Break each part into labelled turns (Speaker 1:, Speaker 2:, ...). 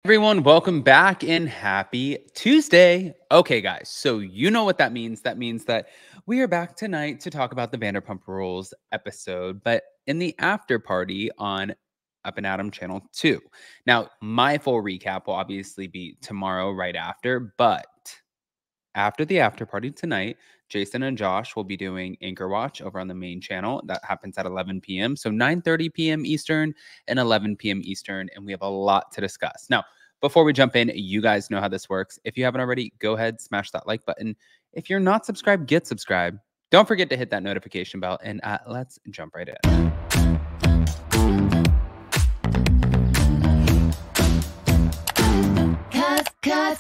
Speaker 1: Everyone, welcome back and happy Tuesday. Okay, guys, so you know what that means. That means that we are back tonight to talk about the Vanderpump Rules episode, but in the after party on Up and Adam Channel 2. Now, my full recap will obviously be tomorrow right after, but after the after party tonight, Jason and Josh will be doing Anchor Watch over on the main channel. That happens at 11 p.m. So 9:30 p.m. Eastern and 11 p.m. Eastern. And we have a lot to discuss. Now, before we jump in, you guys know how this works. If you haven't already, go ahead, smash that like button. If you're not subscribed, get subscribed. Don't forget to hit that notification bell. And let's jump right in.
Speaker 2: Cause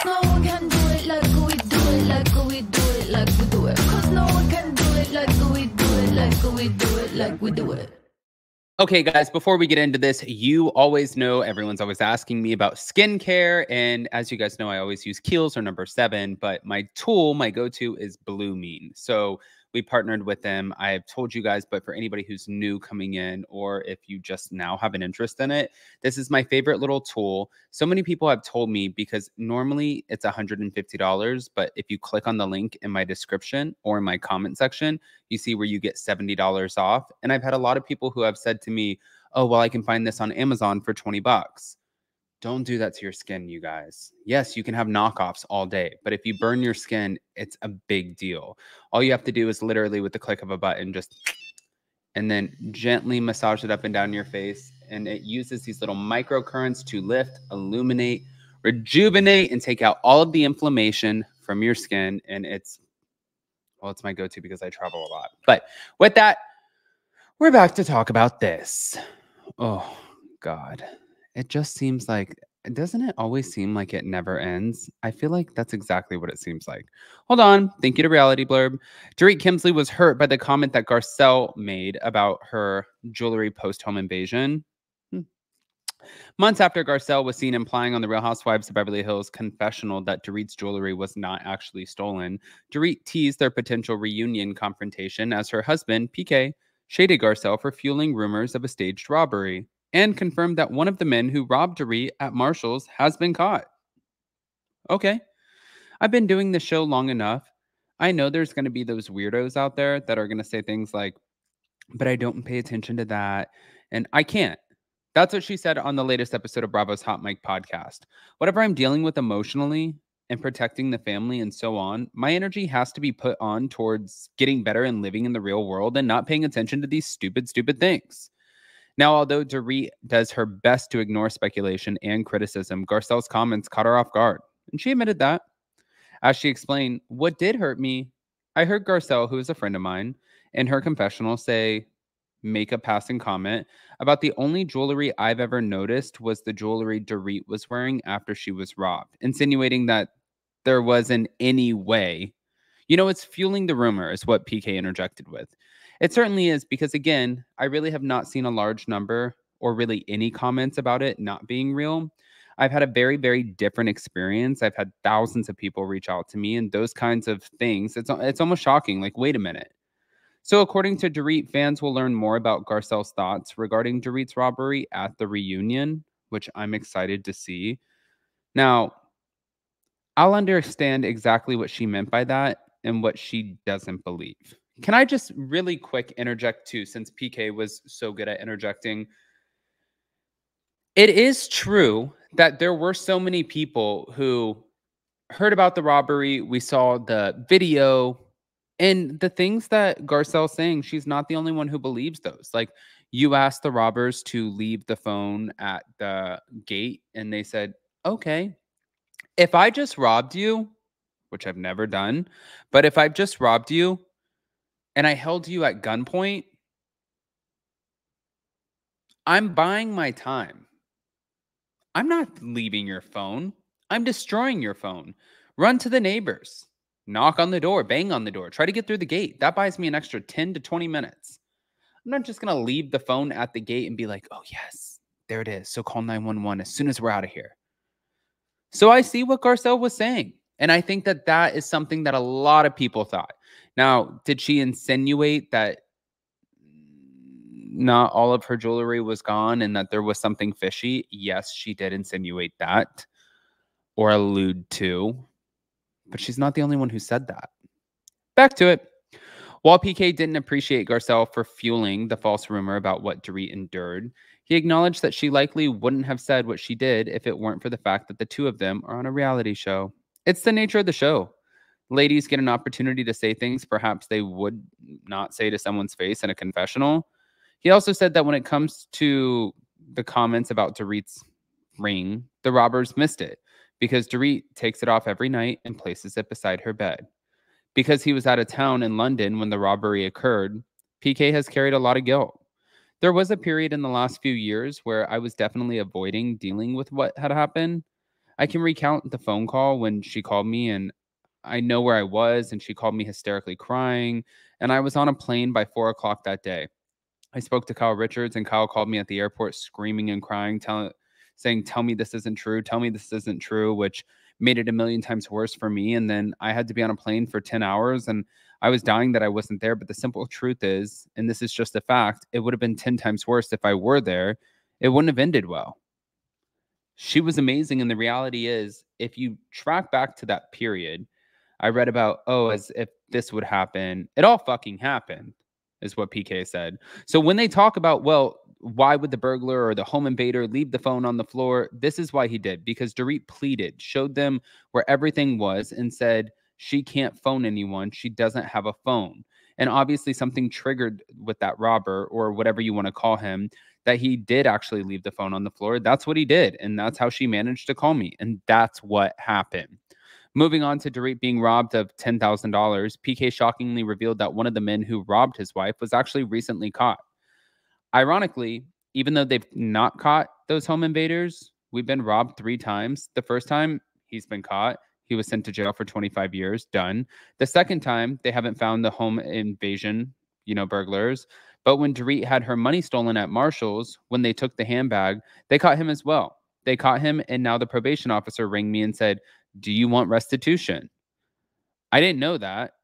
Speaker 2: no one can do it like we do it, like we do it, like we do it. Cause no one can do it like we do it, like we do it, like we do it.
Speaker 1: Okay, guys, before we get into this, you always know everyone's always asking me about skincare. And as you guys know, I always use Kiehl's or number 7, but my tool, my go-to is Blue Mean. So we partnered with them. I have told you guys, but for anybody who's new coming in, or if you just now have an interest in it, this is my favorite little tool. So many people have told me, because normally it's $150, but if you click on the link in my description or in my comment section, you see where you get $70 off. And I've had a lot of people who have said to me, oh, well, I can find this on Amazon for 20 bucks. Don't do that to your skin, you guys. Yes, you can have knockoffs all day, but if you burn your skin, it's a big deal. All you have to do is literally with the click of a button, and then gently massage it up and down your face. And it uses these little microcurrents to lift, illuminate, rejuvenate, and take out all of the inflammation from your skin. And it's my go-to because I travel a lot. But with that, we're back to talk about this. Oh, God. It just seems like, doesn't it always seem like it never ends? I feel like that's exactly what it seems like. Hold on. Thank you to Reality Blurb. Dorit Kemsley was hurt by the comment that Garcelle made about her jewelry post-home invasion. Months after Garcelle was seen implying on the Real Housewives of Beverly Hills confessional that Dorit's jewelry was not actually stolen, Dorit teased their potential reunion confrontation as her husband, PK, shaded Garcelle for fueling rumors of a staged robbery, and confirmed that one of the men who robbed Dorit at Marshall's has been caught. Okay. I've been doing this show long enough. I know there's going to be those weirdos out there that are going to say things like, but I don't pay attention to that. And I can't. That's what she said on the latest episode of Bravo's Hot Mic podcast. Whatever I'm dealing with emotionally and protecting the family and so on, my energy has to be put on towards getting better and living in the real world and not paying attention to these stupid things. Now, although Dorit does her best to ignore speculation and criticism, Garcelle's comments caught her off guard, and she admitted that. As she explained, what did hurt me, I heard Garcelle, who is a friend of mine, in her confessional make a passing comment about the only jewelry I've ever noticed was the jewelry Dorit was wearing after she was robbed, insinuating that there wasn't any way. You know, it's fueling the rumor, is what PK interjected with. It certainly is, because again, I really have not seen a large number or really any comments about it not being real. I've had a very, very different experience. I've had thousands of people reach out to me and those kinds of things. It's almost shocking. Like, wait a minute. So according to Dorit, fans will learn more about Garcelle's thoughts regarding Dorit's robbery at the reunion, which I'm excited to see. Now, I'll understand exactly what she meant by that and what she doesn't believe. Can I just really quick interject too, since PK was so good at interjecting? It is true that there were so many people who heard about the robbery. We saw the video and the things that Garcelle's saying. She's not the only one who believes those. Like, you asked the robbers to leave the phone at the gate and they said, okay, if I just robbed you, which I've never done, but if I've just robbed you and I held you at gunpoint, I'm buying my time. I'm not leaving your phone. I'm destroying your phone. Run to the neighbors. Knock on the door. Bang on the door. Try to get through the gate. That buys me an extra 10 to 20 minutes. I'm not just going to leave the phone at the gate and be like, oh, yes, there it is. So call 911 as soon as we're out of here. So I see what Garcelle was saying. And I think that that is something that a lot of people thought. Now, did she insinuate that not all of her jewelry was gone and that there was something fishy, yes, she did insinuate that or allude to, but she's not the only one who said that. Back to it. While PK didn't appreciate Garcelle for fueling the false rumor about what Dorit endured, he acknowledged that she likely wouldn't have said what she did if it weren't for the fact that the two of them are on a reality show. It's the nature of the show. Ladies get an opportunity to say things perhaps they would not say to someone's face in a confessional. He also said that when it comes to the comments about Dorit's ring, the robbers missed it because Dorit takes it off every night and places it beside her bed. Because he was out of town in London when the robbery occurred, PK has carried a lot of guilt. There was a period in the last few years where I was definitely avoiding dealing with what had happened. I can recount the phone call when she called me and I know where I was and she called me hysterically crying. And I was on a plane by 4 o'clock that day. I spoke to Kyle Richards and Kyle called me at the airport screaming and crying, saying, tell me this isn't true. Tell me this isn't true, which made it a million times worse for me. And then I had to be on a plane for 10 hours and I was dying that I wasn't there. But the simple truth is, and this is just a fact, it would have been 10 times worse if I were there. It wouldn't have ended well. She was amazing. And the reality is, if you track back to that period, I read about, as if this would happen, it all fucking happened, is what PK said. So when they talk about, well, why would the burglar or the home invader leave the phone on the floor? This is why he did, because Dorit pleaded, showed them where everything was and said, she can't phone anyone. She doesn't have a phone. And obviously something triggered with that robber or whatever you want to call him, that he did actually leave the phone on the floor. That's what he did. And that's how she managed to call me. And that's what happened. Moving on to Dorit being robbed of $10,000, PK shockingly revealed that one of the men who robbed his wife was actually recently caught. Ironically, even though they've not caught those home invaders, we've been robbed 3 times. The first time, he's been caught. He was sent to jail for 25 years. Done. The second time, they haven't found the home invasion, burglars. But when Dorit had her money stolen at Marshall's, when they took the handbag, they caught him as well. They caught him, and now the probation officer rang me and said, do you want restitution? I didn't know that.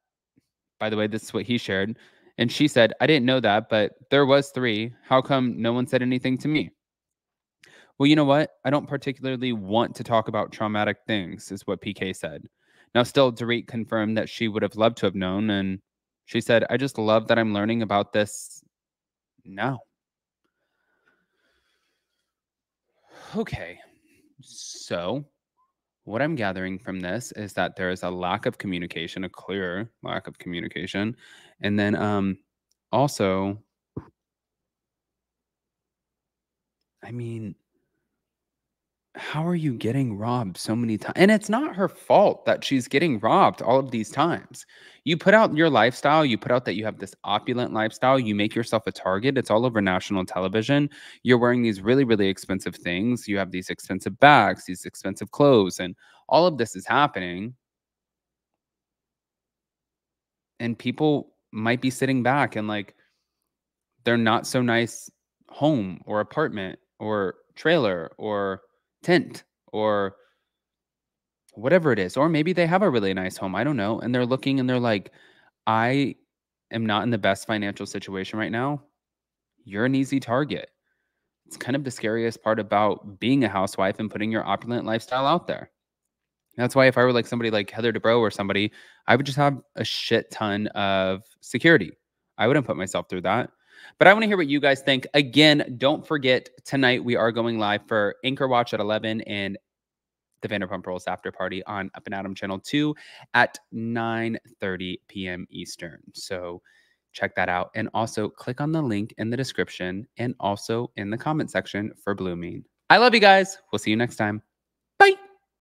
Speaker 1: By the way, this is what he shared. And she said, I didn't know that, but there was 3. How come no one said anything to me? Well, you know what? I don't particularly want to talk about traumatic things, is what PK said. Now, still, Dorit confirmed that she would have loved to have known. And she said, I just love that I'm learning about this now. Okay. So what I'm gathering from this is that there is a lack of communication, a clear lack of communication. And then also, I mean, how are you getting robbed so many times? And it's not her fault that she's getting robbed all of these times. You put out your lifestyle, you put out that you have this opulent lifestyle, you make yourself a target. It's all over national television. You're wearing these really, really expensive things. You have these expensive bags, these expensive clothes, and all of this is happening. And people might be sitting back and like, they're not so nice home or apartment or trailer or tent or whatever it is. Or maybe they have a really nice home. I don't know. And they're looking and they're like, I am not in the best financial situation right now. You're an easy target. It's kind of the scariest part about being a housewife and putting your opulent lifestyle out there. That's why if I were like somebody like Heather Dubrow or somebody, I would just have a shit ton of security. I wouldn't put myself through that. But I want to hear what you guys think. Again, don't forget, tonight we are going live for Anchor Watch at 11 and the Vanderpump Rules After Party on Up and Adam Channel 2 at 9:30 p.m. Eastern. So check that out. And also click on the link in the description and also in the comment section for Blue Mean. I love you guys. We'll see you next time. Bye.